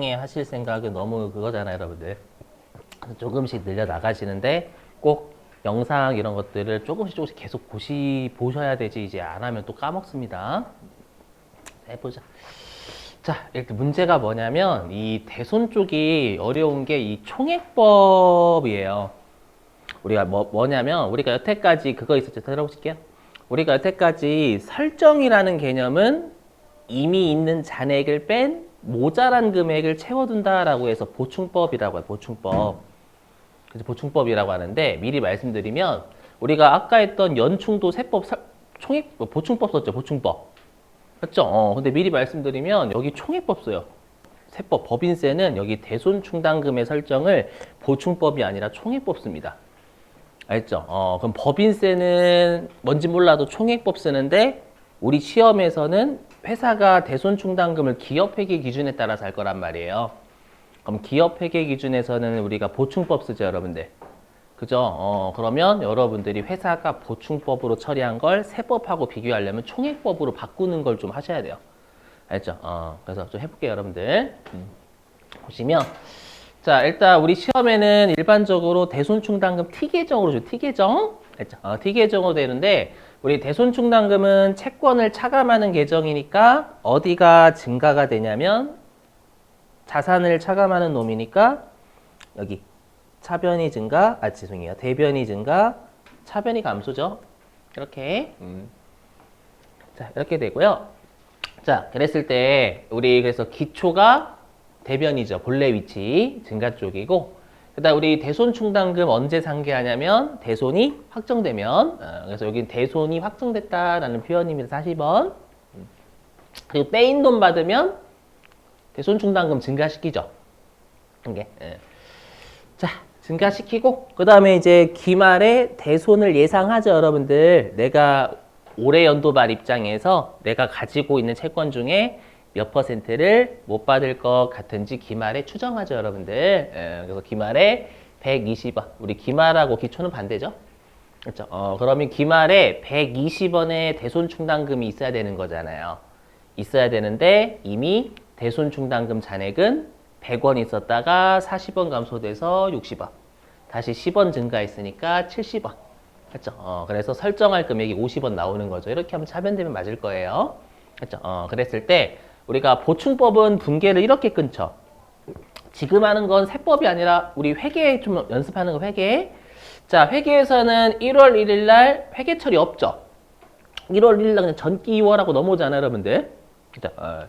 단방에 하실 생각은 너무 그거잖아요, 여러분들. 조금씩 늘려 나가시는데 꼭 영상 이런 것들을 조금씩 계속 보셔야 되지, 이제 안 하면 또 까먹습니다. 해보자. 자, 일단 문제가 뭐냐면 이 대손 쪽이 어려운 게 이 총액법이에요. 우리가 뭐냐면 우리가 여태까지 그거 있었죠. 들어보실게요. 우리가 여태까지 설정이라는 개념은 이미 있는 잔액을 뺀 모자란 금액을 채워둔다라고 해서 보충법이라고 해요. 보충법. 그래서 보충법이라고 하는데 미리 말씀드리면 우리가 아까 했던 연충도 세법 총액 보충법 썼죠. 보충법. 맞죠? 근데 미리 말씀드리면 여기 총액법 써요. 세법 법인세는 여기 대손충당금의 설정을 보충법이 아니라 총액법 씁니다. 알죠? 그럼 법인세는 뭔지 몰라도 총액법 쓰는데 우리 시험에서는 회사가 대손충당금을 기업회계 기준에 따라서 할 거란 말이에요. 그럼 기업회계 기준에서는 우리가 보충법 쓰죠, 여러분들. 그죠? 그러면 여러분들이 회사가 보충법으로 처리한 걸 세법하고 비교하려면 총액법으로 바꾸는 걸 좀 하셔야 돼요. 알죠? 그래서 좀 해볼게요, 여러분들. 보시면. 자, 일단 우리 시험에는 일반적으로 대손충당금 T계정으로 줘. T계정. 알죠? T계정으로 되는데, 우리 대손충당금은 채권을 차감하는 계정이니까 어디가 증가가 되냐면, 자산을 차감하는 놈이니까, 여기. 차변이 증가, 죄송해요. 대변이 증가, 차변이 감소죠. 이렇게. 자, 이렇게 되고요. 자, 그랬을 때, 우리 그래서 기초가 대변이죠. 본래 위치, 증가 쪽이고, 그 다음 우리 대손충당금 언제 상계하냐면, 대손이 확정되면, 그래서 여기 대손이 확정됐다라는 표현입니다. 40원. 그리고 빼인 돈 받으면, 대손충당금 증가시키죠. 이게. 자, 증가시키고 그 다음에 이제 기말에 대손을 예상하죠, 여러분들. 내가 올해 연도말 입장에서 내가 가지고 있는 채권 중에 몇 퍼센트를 못 받을 것 같은지 기말에 추정하죠, 여러분들. 그래서 기말에 120원. 우리 기말하고 기초는 반대죠. 그렇죠? 그러면 기말에 120원의 대손충당금이 있어야 되는 거잖아요. 있어야 되는데 이미 대손충당금 잔액은 100원 있었다가 40원 감소돼서 60원. 다시 10원 증가했으니까 70원. 그렇죠? 그래서 설정할 금액이 50원 나오는 거죠. 이렇게 하면 차변되면 맞을 거예요. 그렇죠? 그랬을 때 우리가 보충법은 분계를 이렇게 끊죠. 지금 하는 건 세법이 아니라 우리 회계 좀 연습하는 거 회계. 자, 회계에서는 1월 1일 날 회계 처리 없죠. 1월 1일 날 그냥 전기 2월하고 넘어오잖아요, 여러분들. 그렇죠?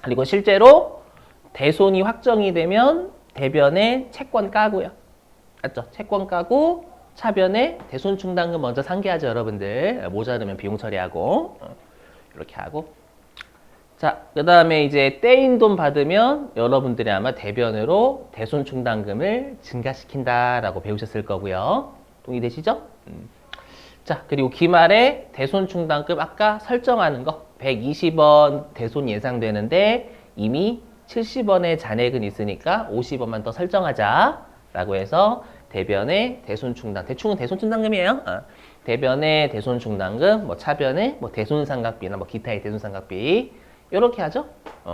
그리고 실제로 대손이 확정이 되면 대변에 채권 까고요. 맞죠? 채권 까고 차변에 대손충당금 먼저 상계하죠, 여러분들. 모자르면 비용 처리하고. 이렇게 하고. 자, 그 다음에 이제 떼인 돈 받으면 여러분들이 아마 대변으로 대손충당금을 증가시킨다라고 배우셨을 거고요. 동의되시죠? 자, 그리고 기말에 대손충당금 아까 설정하는 거 120원 대손 예상되는데 이미 70원의 잔액은 있으니까 50원만 더 설정하자 라고 해서 대변의 대손충당, 대충은 대손충당금이에요. 대변의 대손충당금, 뭐 차변의 뭐 대손상각비나 뭐 기타의 대손상각비 이렇게 하죠.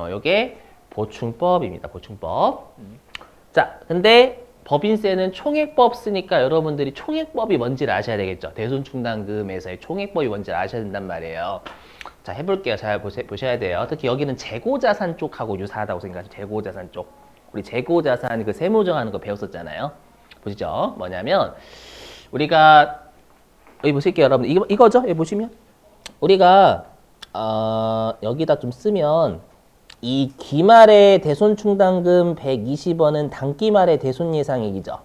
요게 보충법입니다. 보충법. 자, 근데 법인세는 총액법 쓰니까 여러분들이 총액법이 뭔지를 아셔야 되겠죠. 대손충당금에서의 총액법이 뭔지를 아셔야 된단 말이에요. 자, 해볼게요. 잘 보셔야 돼요. 특히 여기는 재고자산 쪽하고 유사하다고 생각하죠. 재고자산 쪽. 우리 재고자산 그 세무정하는 거 배웠었잖아요. 보시죠. 뭐냐면 우리가 여기 보실게요, 여러분. 이거죠. 여기 보시면 우리가 여기다 좀 쓰면 이 기말의 대손충당금 120원은 단기말의 대손 예상액이죠.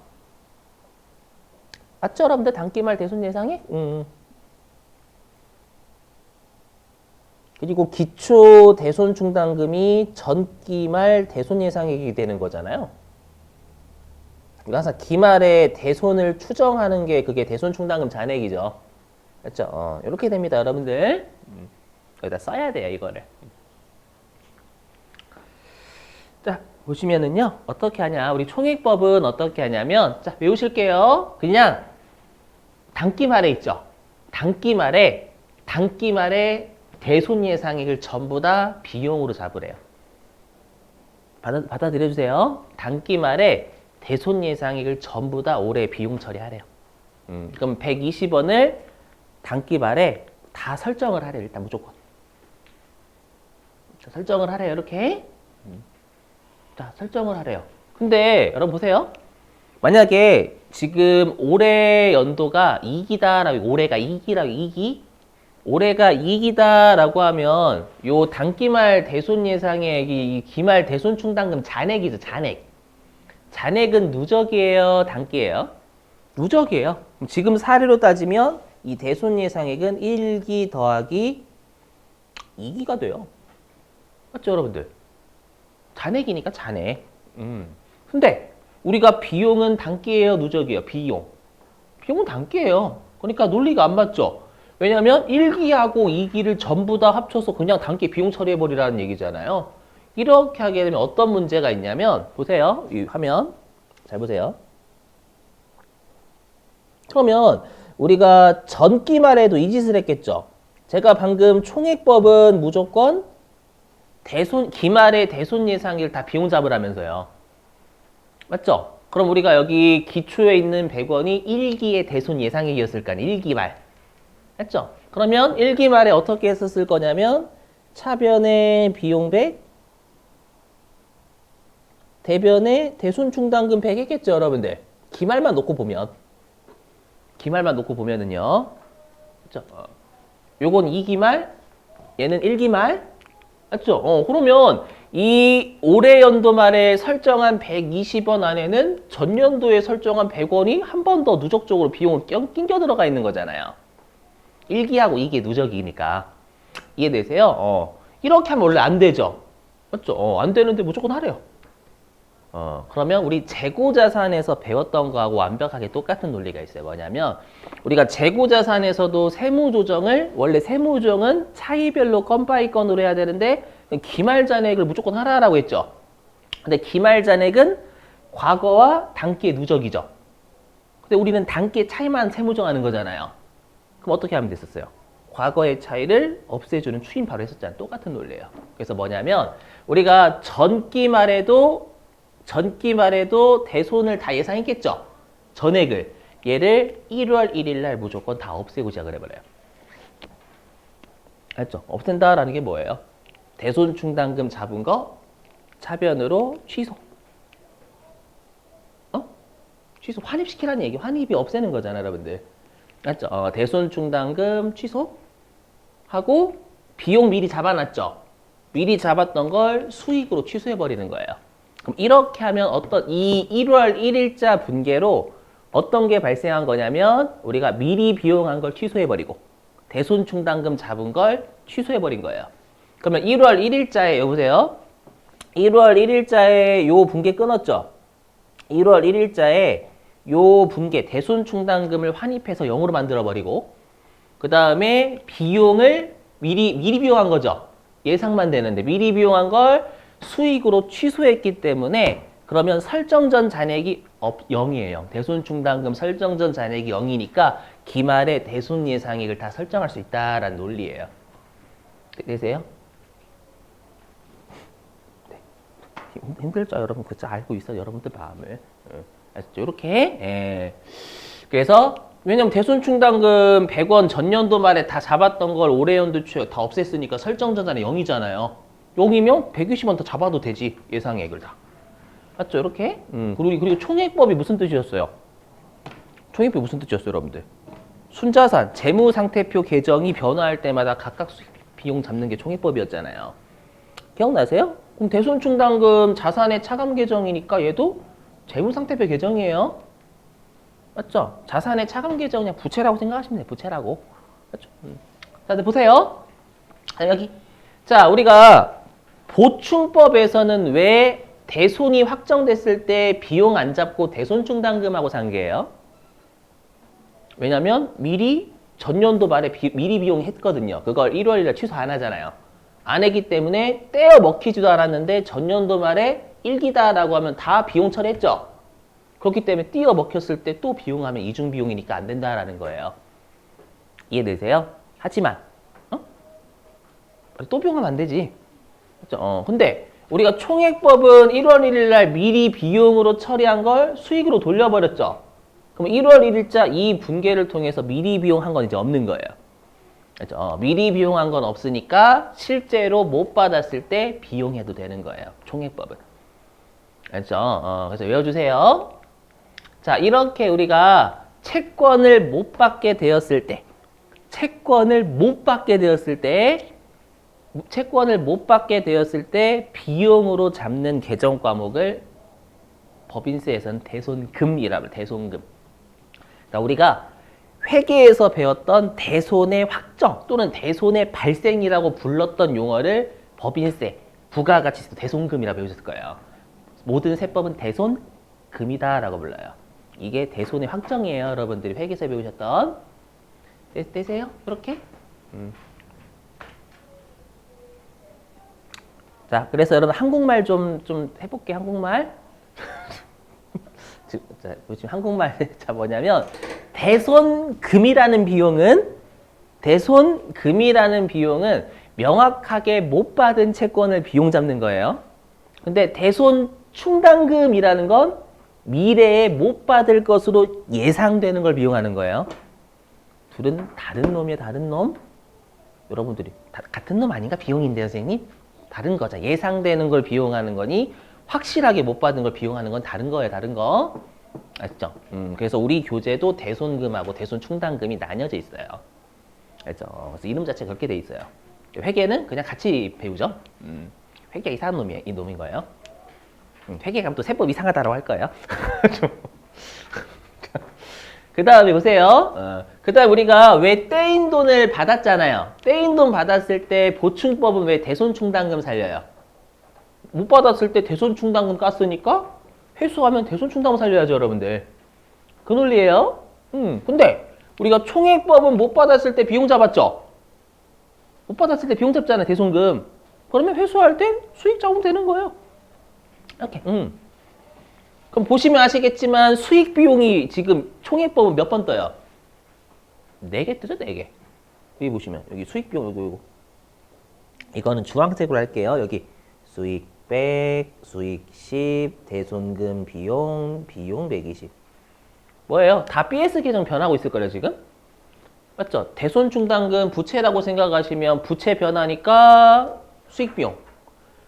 맞죠, 여러분들? 단기말 대손 예상액? 그리고 기초 대손충당금이 전기말 대손 예상액이 되는 거잖아요. 항상 기말에 대손을 추정하는 게 그게 대손충당금 잔액이죠. 그렇죠? 이렇게 됩니다, 여러분들. 여기다 써야 돼요, 이거를. 자, 보시면은요, 어떻게 하냐. 우리 총액법은 어떻게 하냐면, 자, 외우실게요. 그냥 단기말에 있죠. 단기말에 대손 예상액을 전부 다 비용으로 잡으래요. 받아들여주세요. 단기 말에 대손 예상액을 전부 다 올해 비용 처리하래요. 그럼 120원을 단기 말에 다 설정을 하래요. 일단 무조건. 자, 설정을 하래요. 이렇게. 자, 설정을 하래요. 근데 여러분 보세요. 만약에 지금 올해 연도가 이익이다라고, 올해가 이익이라고, 이익이? 올해가 이익이다라고 하면 요 단기말 대손 예상액이 이 기말 대손 충당금 잔액이죠. 잔액. 잔액은 누적이에요, 단기예요? 누적이에요. 그럼 지금 사례로 따지면 이 대손 예상액은 1기 더하기 2기가 돼요. 맞죠, 여러분들? 잔액이니까 잔액. 근데 우리가 비용은 단기예요, 누적이에요? 비용. 비용은 단기예요. 그러니까 논리가 안 맞죠? 왜냐하면 1기하고 2기를 전부 다 합쳐서 그냥 단기 비용 처리해버리라는 얘기잖아요. 이렇게 하게 되면 어떤 문제가 있냐면, 보세요. 이 화면. 잘 보세요. 그러면 우리가 전기 말에도 이 짓을 했겠죠. 제가 방금 총액법은 무조건 기말의 대손 예상일 다 비용 잡으라면서요. 맞죠? 그럼 우리가 여기 기초에 있는 100원이 1기의 대손 예상액이었을 거 아니에요. 1기 말. 맞죠? 그러면 1기 말에 어떻게 했었을 거냐면 차변의 비용 100, 대변의 대손 충당금 100 했겠죠, 여러분들? 기말만 놓고 보면. 기말만 놓고 보면은요. 그렇죠? 요건 2기 말, 얘는 1기 말. 맞죠? 그러면 이 올해 연도 말에 설정한 120원 안에는 전년도에 설정한 100원이 한 번 더 누적적으로 비용을 낑겨 들어가 있는 거잖아요. 1기하고 2기 누적이니까. 이해되세요? 이렇게 하면 원래 안 되죠? 맞죠? 안 되는데 무조건 하래요. 그러면 우리 재고자산에서 배웠던 거하고 완벽하게 똑같은 논리가 있어요. 뭐냐면 우리가 재고자산에서도 세무조정을 원래 세무조정은 차이별로 건 바이 건으로 해야 되는데 기말잔액을 무조건 하라고 했죠. 근데 기말잔액은 과거와 단기의 누적이죠. 근데 우리는 단기의 차이만 세무조정하는 거잖아요. 그럼 어떻게 하면 됐었어요? 과거의 차이를 없애주는 추임 바로 했었잖아요. 똑같은 논리예요. 그래서 뭐냐면 우리가 전기 말에도 대손을 다 예상했겠죠? 전액을. 얘를 1월 1일 날 무조건 다 없애고 시작을 해버려요. 알죠? 없앤다라는 게 뭐예요? 대손 충당금 잡은 거 차변으로 취소. 취소. 환입시키라는 얘기. 환입이 없애는 거잖아, 여러분들. 맞죠? 대손 충당금 취소하고 비용 미리 잡아놨죠? 미리 잡았던 걸 수익으로 취소해버리는 거예요. 그럼 이렇게 하면 이 1월 1일자 분계로 어떤 게 발생한 거냐면 우리가 미리 비용한 걸 취소해버리고 대손 충당금 잡은 걸 취소해버린 거예요. 그러면 1월 1일자에 여보세요? 1월 1일자에 요 분계 끊었죠? 1월 1일자에 요 분계 대손 충당금을 환입해서 0으로 만들어버리고 그 다음에 비용을 미리 비용한 거죠? 예상만 되는데 미리 비용한 걸 수익으로 취소했기 때문에 그러면 설정전 잔액이 0이에요. 대손 충당금 설정전 잔액이 0이니까 기말에 대손 예상액을 다 설정할 수 있다라는 논리예요. 되세요? 네. 힘들죠, 여러분. 그쵸? 알고 있어요, 여러분들 마음을. 아시죠? 이렇게. 예. 그래서 왜냐면 대손 충당금 100원 전년도 말에 다 잡았던 걸 올해 연도 초에 다 없앴으니까 설정전 잔액 0이잖아요. 0이면 120원 더 잡아도 되지, 예상액을 다. 맞죠? 이렇게. 그리고 총액법이 무슨 뜻이었어요? 총액법이 무슨 뜻이었어요, 여러분들? 순자산, 재무상태표 계정이 변화할 때마다 각각 수익 비용 잡는 게 총액법이었잖아요. 기억나세요? 그럼 대손충당금 자산의 차감 계정이니까 얘도 재무상태표 계정이에요. 맞죠? 자산의 차감 계정 그냥 부채라고 생각하시면 돼요. 부채라고. 맞죠? 자, 근데 보세요. 자, 여기. 자, 우리가 보충법에서는 왜 대손이 확정됐을 때 비용 안 잡고 대손 충당금하고 상계해요? 왜냐면 미리 전년도 말에 미리 비용 했거든요. 그걸 1월 1일 취소 안 하잖아요. 안 했기 때문에 떼어 먹히지도 않았는데 전년도 말에 1기다라고 하면 다 비용 처리했죠. 그렇기 때문에 띄어 먹혔을 때 또 비용하면 이중 비용이니까 안 된다라는 거예요. 이해되세요? 하지만 또 비용하면 안 되지. 그렇죠? 근데 우리가 총액법은 1월 1일 날 미리 비용으로 처리한 걸 수익으로 돌려버렸죠. 그럼 1월 1일자 이 분계를 통해서 미리 비용한 건 이제 없는 거예요. 그렇죠? 미리 비용한 건 없으니까 실제로 못 받았을 때 비용해도 되는 거예요. 총액법은. 그렇죠? 그래서 외워주세요. 자, 이렇게 우리가 채권을 못 받게 되었을 때, 채권을 못 받게 되었을 때 비용으로 잡는 계정 과목을 법인세에서는 대손금이라고 해요. 대손금. 그러니까 우리가 회계에서 배웠던 대손의 확정 또는 대손의 발생이라고 불렀던 용어를 법인세, 부가가치세, 대손금이라고 배우셨을 거예요. 모든 세법은 대손금이다라고 불러요. 이게 대손의 확정이에요. 여러분들이 회계에서 배우셨던. 떼세요? 이렇게? 자, 그래서 여러분 한국말 좀 해볼게. 한국말. 자, 지금 한국말 자 뭐냐면 대손금이라는 비용은 명확하게 못 받은 채권을 비용 잡는 거예요. 근데 대손충당금이라는 건 미래에 못 받을 것으로 예상되는 걸 비용하는 거예요. 둘은 다른 놈이에요. 다른 놈. 여러분들이 같은 놈 아닌가? 비용인데요, 선생님? 다른 거죠. 예상되는 걸 비용하는 거니 확실하게 못 받은 걸 비용하는 건 다른 거예요. 다른 거. 알죠? 그래서 우리 교재도 대손금하고 대손충당금이 나뉘어져 있어요. 알죠? 그래서 이름 자체가 그렇게 돼 있어요. 회계는 그냥 같이 배우죠. 회계가 이상한 놈이에요. 이 놈인 거예요. 회계 가면 또 세법 이상하다라고 할 거예요. 그 다음에 보세요. 그 다음에 우리가 왜 떼인 돈을 받았잖아요. 떼인 돈 받았을 때 보충법은 왜 대손충당금 살려요? 못 받았을 때 대손충당금 깠으니까 회수하면 대손충당금 살려야죠, 여러분들. 그 논리예요. 근데 우리가 총액법은 못 받았을 때 비용 잡았죠? 못 받았을 때 비용 잡잖아요, 대손금. 그러면 회수할 땐 수익 잡으면 되는 거예요. 이렇게. 그럼 보시면 아시겠지만 수익 비용이 지금 총액법은 몇 번 떠요? 4개 뜨죠, 4개. 여기 보시면 여기 수익 비용 요거. 이거는 주황색으로 할게요. 여기 수익 100, 수익 10, 대손금 비용 120. 뭐예요? 다 BS 계정 변하고 있을 거예요, 지금? 맞죠? 대손충당금 부채라고 생각하시면 부채 변하니까 수익 비용.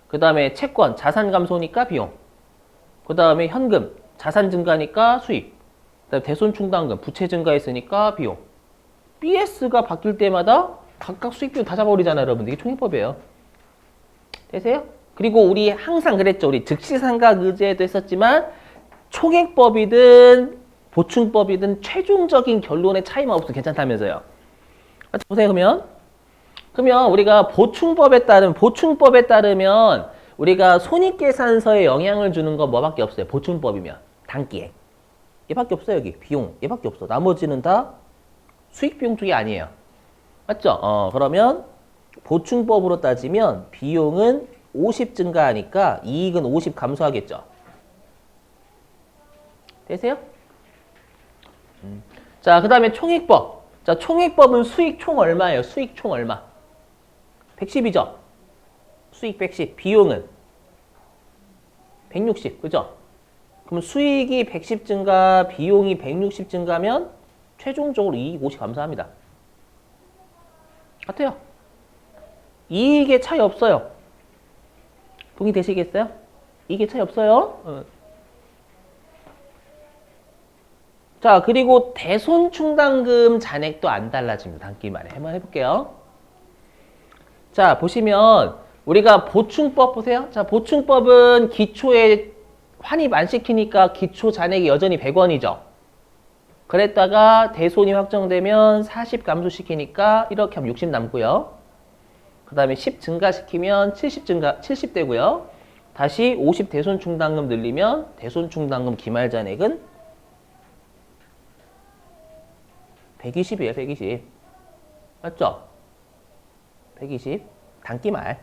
그 다음에 채권, 자산 감소니까 비용. 그 다음에 현금, 자산 증가니까 수익. 그 다음에 대손충당금, 부채 증가했으니까 비용. BS가 바뀔 때마다 각각 수익 비용 다 잡아버리잖아요, 여러분들. 이게 총액법이에요. 되세요? 그리고 우리 항상 그랬죠. 우리 즉시상각의제에도 했었지만 총액법이든 보충법이든 최종적인 결론의 차이만 없어도 괜찮다면서요. 보세요, 그러면 우리가 보충법에 따르면 우리가 손익계산서에 영향을 주는 건 뭐밖에 없어요. 보충법이면 단기에 얘밖에 없어요. 여기 비용 얘밖에 없어. 나머지는 다 수익 비용 쪽이 아니에요. 맞죠? 그러면 보충법으로 따지면 비용은 50 증가하니까 이익은 50 감소하겠죠. 되세요? 자, 그 다음에 총액법. 자, 총액법은 수익 총 얼마예요? 수익 총 얼마? 110이죠? 수익 110. 비용은 160. 그죠? 그럼 수익이 110 증가, 비용이 160 증가면 최종적으로 이익 50 감소합니다. 같아요. 이익에 차이 없어요. 동의되시겠어요? 이익에 차이 없어요. 자, 그리고 대손충당금 잔액도 안 달라집니다. 단기만에. 한번 해볼게요. 자, 보시면 우리가 보충법 보세요. 자, 보충법은 기초에 환입 안 시키니까 기초 잔액이 여전히 100원이죠. 그랬다가 대손이 확정되면 40 감소시키니까 이렇게 하면 60 남고요. 그 다음에 10 증가시키면 70 되고요. 다시 50 대손충당금 늘리면 대손충당금 기말잔액은 120이에요. 120. 맞죠? 120. 단기말.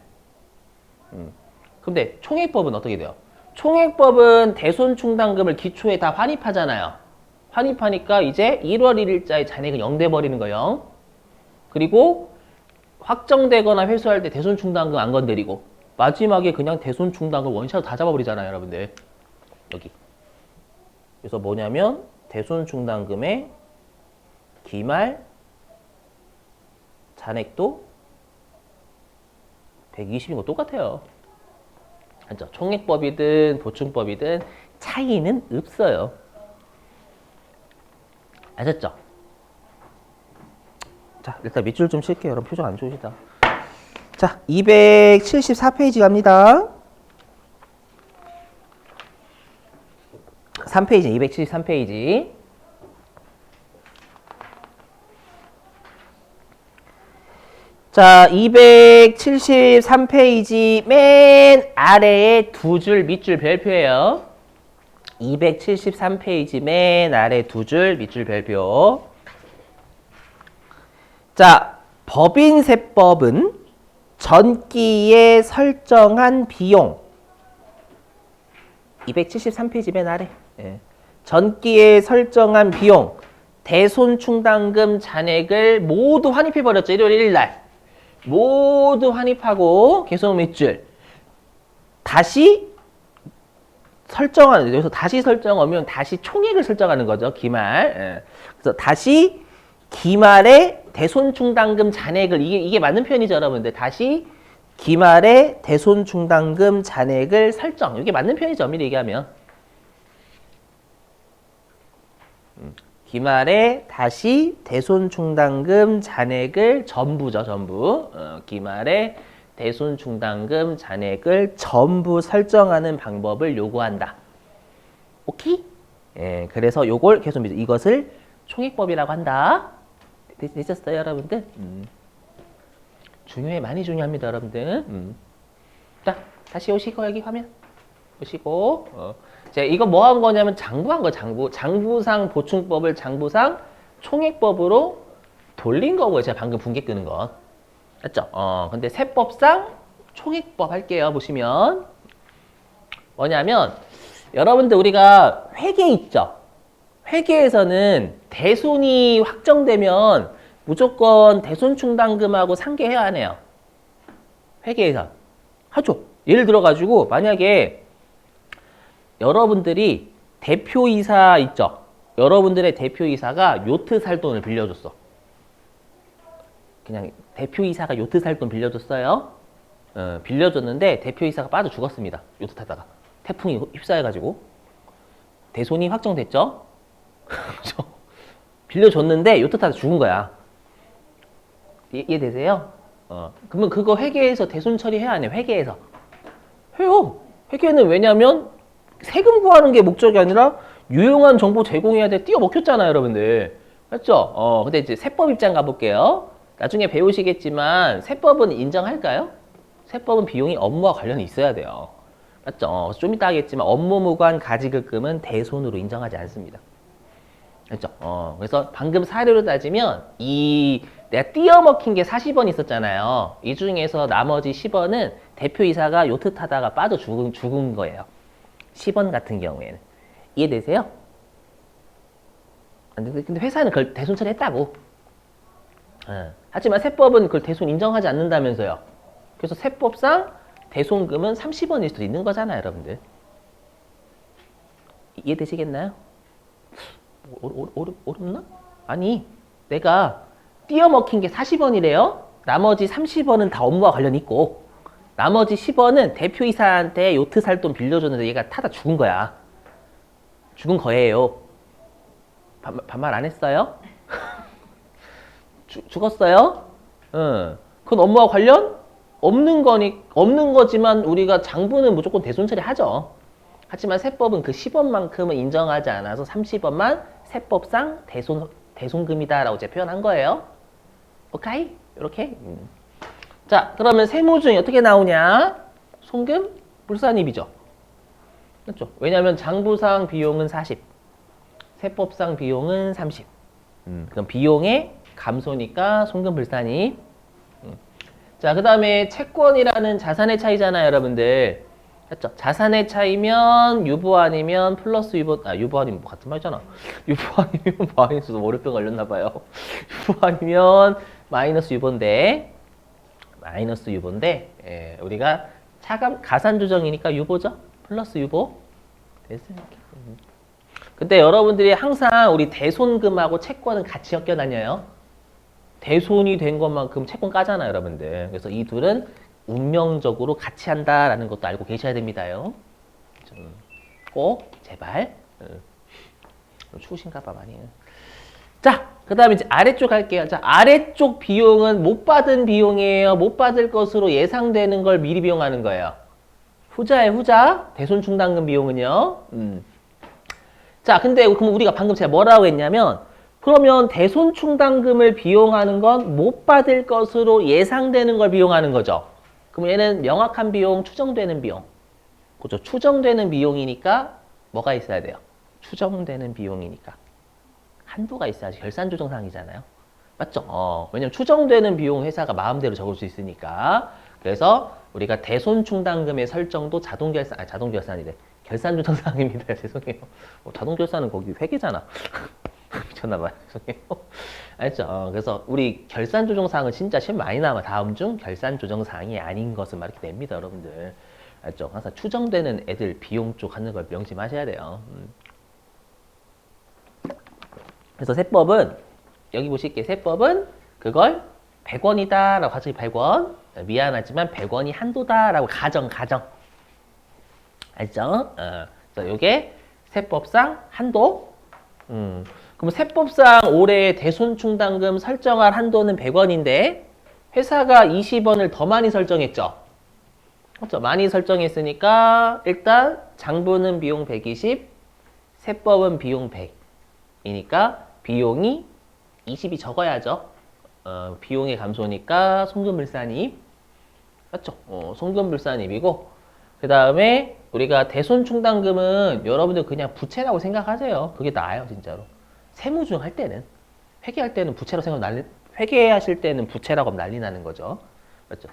근데 총액법은 어떻게 돼요? 총액법은 대손충당금을 기초에 다 환입하잖아요. 환입하니까 이제 1월 1일자의 잔액은 0 돼버리는 거예요. 그리고 확정되거나 회수할 때 대손충당금 안 건드리고 마지막에 그냥 대손 충당금 원샷 다 잡아버리잖아요, 여러분들. 여기. 그래서 뭐냐면 대손 충당금의 기말 잔액도 120인 거 똑같아요. 그렇죠? 총액법이든 보충법이든 차이는 없어요. 아셨죠? 자, 일단 밑줄 좀 칠게요. 여러분 표정 안 좋으시다. 자, 274페이지 갑니다. 3페이지, 273페이지. 자, 273페이지 맨 아래에 두 줄 밑줄 별표예요. 273페이지 맨 아래 두 줄 밑줄 별표. 자, 법인세법은 전기에 설정한 비용. 273페이지 맨 아래. 예. 전기에 설정한 비용. 대손충당금 잔액을 모두 환입해버렸죠. 일요일 1일날. 모두 환입하고 계속 밑줄. 다시 설정하는, 여기서 다시 설정하면 다시 총액을 설정하는 거죠. 기말. 예. 그래서 다시 기말에 대손충당금 잔액을, 이게 맞는 표현이죠, 여러분들. 다시 기말에 대손충당금 잔액을 설정. 이게 맞는 표현이죠, 미리 얘기하면. 기말에 다시 대손충당금 잔액을 전부죠, 전부. 기말에 대손충당금 잔액을 전부 설정하는 방법을 요구한다. 오케이? 예, 그래서 요걸 계속 이것을 총액법이라고 한다. 되셨어요, 여러분들? 중요해, 많이 중요합니다, 여러분들. 자, 다시 오시고 여기 화면 오시고. 자, 이거 뭐 한 거냐면 장부한 거, 장부상 보충법을 장부상 총액법으로 돌린 거고요. 제가 방금 분계 끄는 거. 맞죠? 근데 세법상 총액법 할게요. 보시면 뭐냐면 여러분들 우리가 회계 있죠? 회계에서는 대손이 확정되면 무조건 대손충당금하고 상계해야 하네요. 회계에서 하죠. 예를 들어가지고 만약에 여러분들이 대표이사 있죠? 여러분들의 대표이사가 요트 살 돈을 빌려줬어. 그냥 대표이사가 요트 살 돈 빌려줬어요. 빌려줬는데 대표이사가 빠져 죽었습니다. 요트 타다가. 태풍이 휩싸여가지고. 대손이 확정됐죠? 그죠? 빌려줬는데 요트 타다 죽은 거야. 이해되세요? 그러면 그거 회계에서 대손 처리해야 하네, 회계에서. 해요. 회계는 왜냐면 세금 구하는 게 목적이 아니라 유용한 정보 제공해야 돼. 띄어 먹혔잖아요, 여러분들. 맞죠? 근데 이제 세법 입장 가볼게요. 나중에 배우시겠지만 세법은 인정할까요? 세법은 비용이 업무와 관련이 있어야 돼요. 맞죠? 좀 이따 하겠지만 업무 무관 가지급금은 대손으로 인정하지 않습니다. 맞죠? 그래서 방금 사례로 따지면 내가 띄어 먹힌 게 40원 있었잖아요. 이 중에서 나머지 10원은 대표이사가 요트 타다가 빠져 죽은 거예요. 10원 같은 경우에는. 이해되세요? 근데 회사는 그걸 대손 처리했다고. 하지만 세법은 그걸 대손 인정하지 않는다면서요. 그래서 세법상 대손금은 30원일 수도 있는 거잖아요, 여러분들. 이해되시겠나요? 어렵나? 아니, 내가 띄어 먹힌 게 40원이래요. 나머지 30원은 다 업무와 관련이 있고 나머지 10원은 대표이사한테 요트 살 돈 빌려줬는데 얘가 타다 죽은 거야. 죽은 거예요. 반말 안 했어요? 죽었어요? 응. 그건 업무와 관련? 없는 거지만 우리가 장부는 무조건 대손 처리하죠. 하지만 세법은 그 10원만큼은 인정하지 않아서 30원만 세법상 대손금이다라고 제가 표현한 거예요. 오케이? 이렇게. 자, 그러면 세무 중에 어떻게 나오냐? 송금, 불산입이죠. 그렇죠? 왜냐하면 장부상 비용은 40, 세법상 비용은 30. 그럼 비용의 감소니까 송금, 불산입. 자, 그 다음에 채권이라는 자산의 차이잖아요, 여러분들. 그렇죠? 자산의 차이면 유보 아니면 플러스 유보, 유보 아니면 같은 말이잖아. 유보 아니면 마이너스, 월요병 걸렸나 봐요. 유보 아니면 마이너스 유보인데, 우리가 가산 조정이니까 유보죠. 플러스 유보. 됐어요. 근데 여러분들이 항상 우리 대손금하고 채권은 같이 엮여 다녀요. 대손이 된 것만큼 채권 까잖아요, 여러분들. 그래서 이 둘은 운명적으로 같이 한다라는 것도 알고 계셔야 됩니다요. 꼭 제발. 추우신가 봐 많이. 자, 그 다음에 이제 아래쪽 갈게요. 자, 아래쪽 비용은 못 받은 비용이에요. 못 받을 것으로 예상되는 걸 미리 비용하는 거예요. 후자예요, 후자. 대손충당금 비용은요. 자, 근데 그럼 우리가 방금 제가 뭐라고 했냐면, 그러면 대손충당금을 비용하는 건 못 받을 것으로 예상되는 걸 비용하는 거죠. 그럼 얘는 명확한 비용, 추정되는 비용. 그죠? 추정되는 비용이니까 뭐가 있어야 돼요? 추정되는 비용이니까. 한도가 있어야지 결산조정사항이잖아요. 맞죠? 왜냐면 추정되는 비용 회사가 마음대로 적을 수 있으니까. 그래서 우리가 대손충당금의 설정도 자동결산이래. 결산조정사항입니다. 죄송해요. 자동결산은 거기 회계잖아. 미쳤나봐요. 죄송해요. 알죠? 그래서 우리 결산조정사항은 진짜 시험 많이 나와. 다음 중 결산조정사항이 아닌 것은 말이렇게 됩니다. 여러분들. 알죠? 항상 추정되는 애들 비용 쪽 하는 걸 명심하셔야 돼요. 그래서 세법은 여기 보실게요. 세법은 그걸 100원이다 라고 가정이 100원. 미안하지만 100원이 한도다 라고 가정. 알죠? 그래서 요게 세법상 한도. 그럼 세법상 올해 대손충당금 설정할 한도는 100원인데 회사가 20원을 더 많이 설정했죠. 그렇죠? 많이 설정했으니까 일단 장부는 비용 120, 세법은 비용 100이니까 비용이 20이 적어야죠. 비용의 감소니까 송금불산입. 맞죠? 송금불산입이고 그 다음에 우리가 대손충당금은 여러분들 그냥 부채라고 생각하세요. 그게 나아요, 진짜로. 세무중 할 때는 회계할 때는 부채라고 생각하면 회계하실 때는 부채라고 하면 난리 나는 거죠. 맞죠?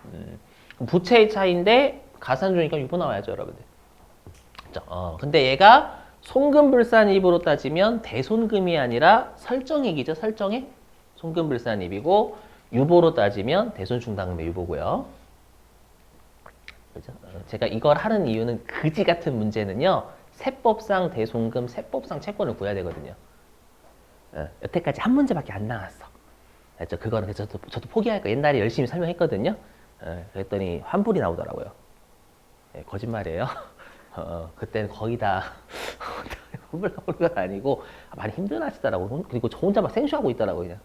부채의 차이인데 가산주니까 유보 나와야죠, 여러분들. 맞죠? 근데 얘가 송금불산입으로 따지면 대손금이 아니라 설정액이죠, 설정액. 송금불산입이고 유보로 따지면 대손충당금의 유보고요. 그죠? 제가 이걸 하는 이유는 그지 같은 문제는요. 세법상 대손금, 세법상 채권을 구해야 되거든요. 여태까지 한 문제밖에 안 나왔어. 알죠? 그거는 그래서 저도 포기할 거 옛날에 열심히 설명했거든요. 그랬더니 환불이 나오더라고요. 거짓말이에요. 그때는 거의 다 환불 나오는 건 아니고 많이 힘들어하시더라고요. 그리고 저 혼자 막 생쇼하고 있더라고요. 그냥.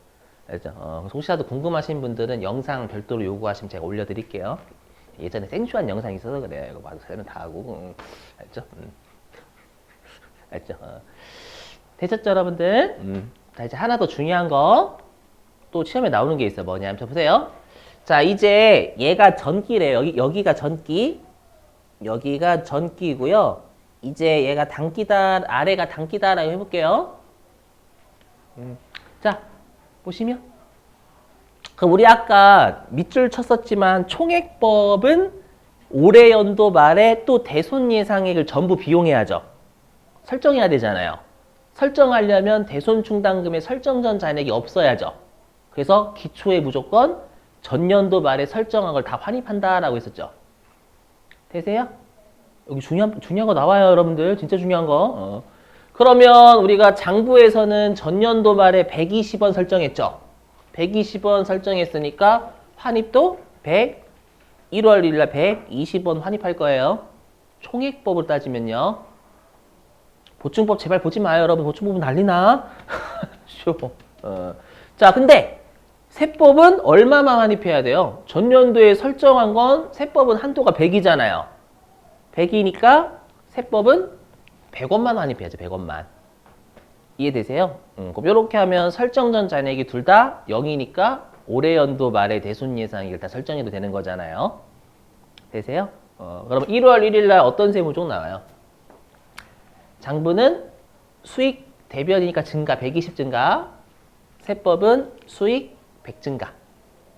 알죠? 혹시라도 궁금하신 분들은 영상 별도로 요구하시면 제가 올려드릴게요. 예전에 생쇼한 영상이 있어서 그래요. 이거 봐도 세는 다 하고. 알죠? 알죠? 되셨죠, 여러분들? 자, 이제 하나 더 중요한 거. 또 시험에 나오는 게 있어요. 뭐냐면, 저 보세요. 자, 이제 얘가 전기래요. 여기가 전기. 여기가 전기고요. 이제 얘가 단기다, 아래가 단기다라고 해볼게요. 자, 보시면. 그럼 우리 아까 밑줄 쳤었지만 총액법은 올해 연도 말에 또 대손 예상액을 전부 비용해야죠. 설정해야 되잖아요. 설정하려면 대손충당금의 설정전 잔액이 없어야죠. 그래서 기초에 무조건 전년도 말에 설정한 걸 다 환입한다라고 했었죠. 되세요? 여기 중요한 거 나와요, 여러분들. 진짜 중요한 거. 그러면 우리가 장부에서는 전년도 말에 120원 설정했죠. 120원 설정했으니까 환입도 100, 1월 1일 날 120원 환입할 거예요. 총액법으로 따지면요. 보충법 제발 보지 마요, 여러분. 보충 보면 난리나. 자, 근데 세법은 얼마만 환입해야 돼요? 전년도에 설정한 건 세법은 한도가 100이잖아요. 100이니까 세법은 100원만 환입해야죠. 100원만. 이해되세요? 그럼 이렇게 하면 설정전 잔액이 둘 다 0이니까 올해 연도 말에 대손 예상액을 다 설정해도 되는 거잖아요. 되세요? 그럼 1월 1일 날 어떤 세무종 나와요? 장부는 수익 대변이니까 증가 120 증가. 세법은 수익 100 증가.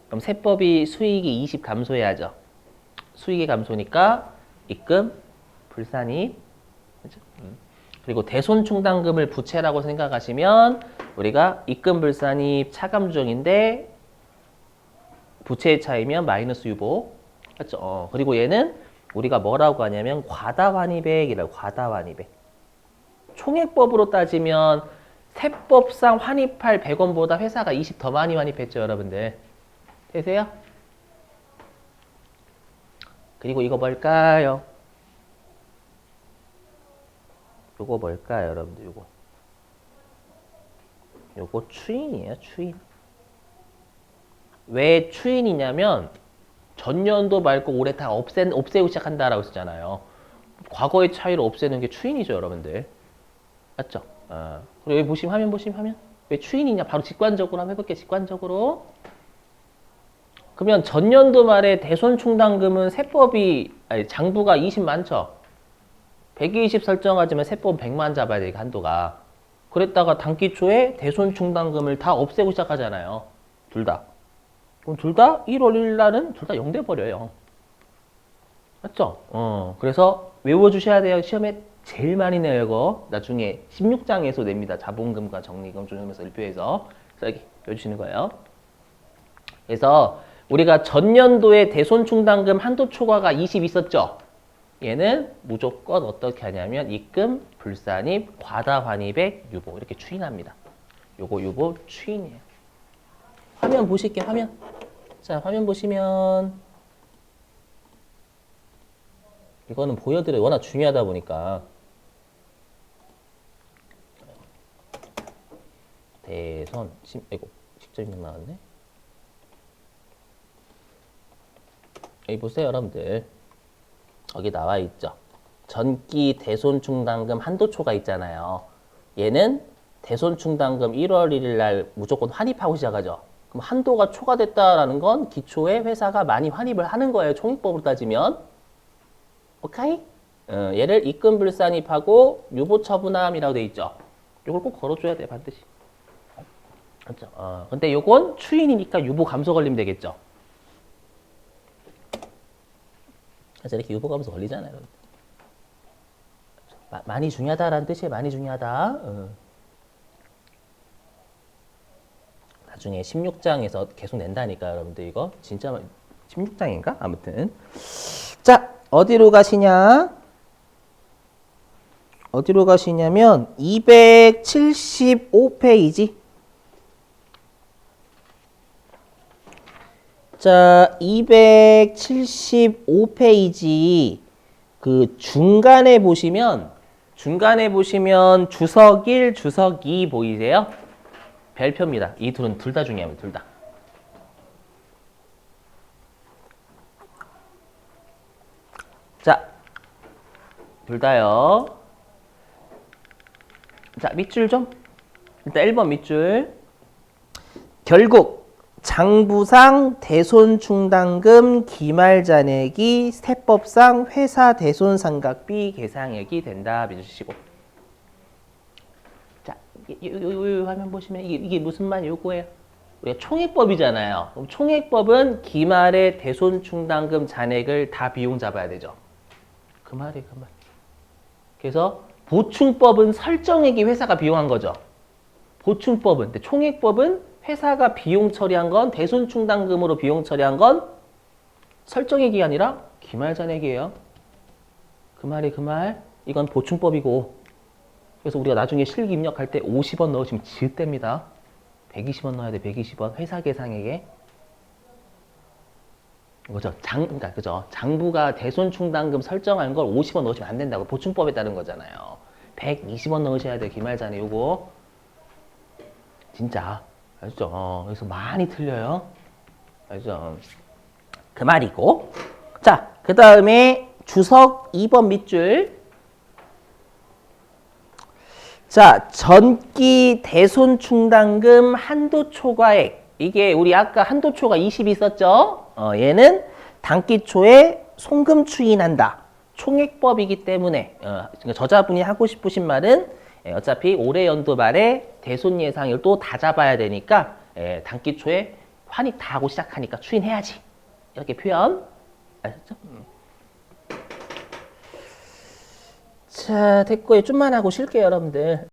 그럼 세법이 수익이 20 감소해야죠. 수익이 감소니까 입금 불산입. 그렇죠? 그리고 대손충당금을 부채라고 생각하시면 우리가 입금 불산입 차감조정인데 부채의 차이면 마이너스 유보. 맞죠? 그리고 얘는 우리가 뭐라고 하냐면 과다환입액이라고. 과다환입액. 총액법으로 따지면 세법상 환입할 100원보다 회사가 20 더 많이 환입했죠, 여러분들. 되세요? 그리고 이거 뭘까요? 요거 뭘까요, 여러분들? 요거 추인이에요, 추인. 왜 추인이냐면 전년도 말고 올해 다 없애고 시작한다라고 했잖아요. 과거의 차이를 없애는 게 추인이죠, 여러분들. 맞죠? 그리고 여기 보시면 화면. 왜 추인이냐? 바로 직관적으로 한번 해볼게요. 직관적으로. 그러면 전년도 말에 대손충당금은 장부가 20 많죠? 120 설정하지만 세법 100만 잡아야 되니까 한도가. 그랬다가 단기 초에 대손충당금을 다 없애고 시작하잖아요. 둘 다. 그럼 둘 다 1월 1일 날은 둘 다 0 돼버려요. 맞죠? 그래서 외워주셔야 돼요. 시험에 제일 많이 내요, 이거. 나중에 16장에서 냅니다. 자본금과 적립금 조정에서 1표에서. 여기 외워주시는 거예요. 그래서 우리가 전년도에 대손충당금 한도 초과가 20 있었죠? 얘는 무조건 어떻게 하냐면 입금, 불산입, 과다환입액, 유보 이렇게 추인합니다. 요거 유보 추인이에요. 화면 보실게요. 화면. 자, 화면 보시면 이거는 보여드려요. 워낙 중요하다 보니까. 대손, 아이고, 직접 입력 나왔네. 여기 보세요, 여러분들. 여기 나와 있죠. 전기 대손충당금 한도초가 있잖아요. 얘는 대손충당금 1월 1일 날 무조건 환입하고 시작하죠. 그럼 한도가 초과됐다라는 건 기초에 회사가 많이 환입을 하는 거예요. 총익법으로 따지면. 오케이? 얘를 입금불산입하고 유보처분함이라고 돼 있죠. 이걸 꼭 걸어줘야 돼, 반드시. 맞죠? 근데 요건 추인이니까 유보 감소 걸리면 되겠죠. 그래서 이렇게 유보 감소 걸리잖아요. 많이 중요하다라는 뜻이에요. 많이 중요하다. 나중에 16장에서 계속 낸다니까, 여러분들. 이거 진짜 16장인가? 아무튼. 자, 어디로 가시냐면 275페이지. 자, 275페이지 그 중간에 보시면 주석 1, 주석 2 보이세요? 별표입니다. 이 둘은 둘 다 중요합니다. 둘 다. 자, 둘 다요. 자, 밑줄 좀. 일단 1번 밑줄. 결국 장부상 대손충당금 기말잔액이 세법상 회사 대손상각비 계상액이 된다. 믿으시고. 자, 이 화면 보시면 이게 무슨 말이에요? 요거예요. 우리가 총액법이잖아요. 그럼 총액법은 기말의 대손충당금 잔액을 다 비용 잡아야 되죠. 그 말이에요, 그 말. 그래서 보충법은 설정액이 회사가 비용한 거죠. 보충법은. 근데 총액법은 회사가 비용 처리한 건 대손충당금으로 비용 처리한 건 설정액이 아니라 기말잔액이에요. 그 말이 그 말. 이건 보충법이고. 그래서 우리가 나중에 실기 입력할 때 50원 넣으시면 지읒됩니다. 120원 넣어야 돼. 120원. 회사 계상액에. 그죠? 그러니까 그죠? 장부가 대손충당금 설정한 걸 50원 넣으시면 안 된다고. 보충법에 따른 거잖아요. 120원 넣으셔야 돼요. 기말잔액 요거. 진짜. 알죠? 그래서 많이 틀려요. 알죠? 그 말이고. 자, 그 다음에 주석 2번 밑줄. 자, 전기 대손충당금 한도 초과액. 이게 우리 아까 한도 초과 20 있었죠? 얘는 단기 초에 송금 추인한다. 총액법이기 때문에 그러니까 저자분이 하고 싶으신 말은 어차피 올해 연도 말에 대손 예상을 또 다 잡아야 되니까 단기 초에 환입 다 하고 시작하니까 추인해야지. 이렇게 표현. 아셨죠? 자, 됐고요. 좀만 하고 쉴게요, 여러분들.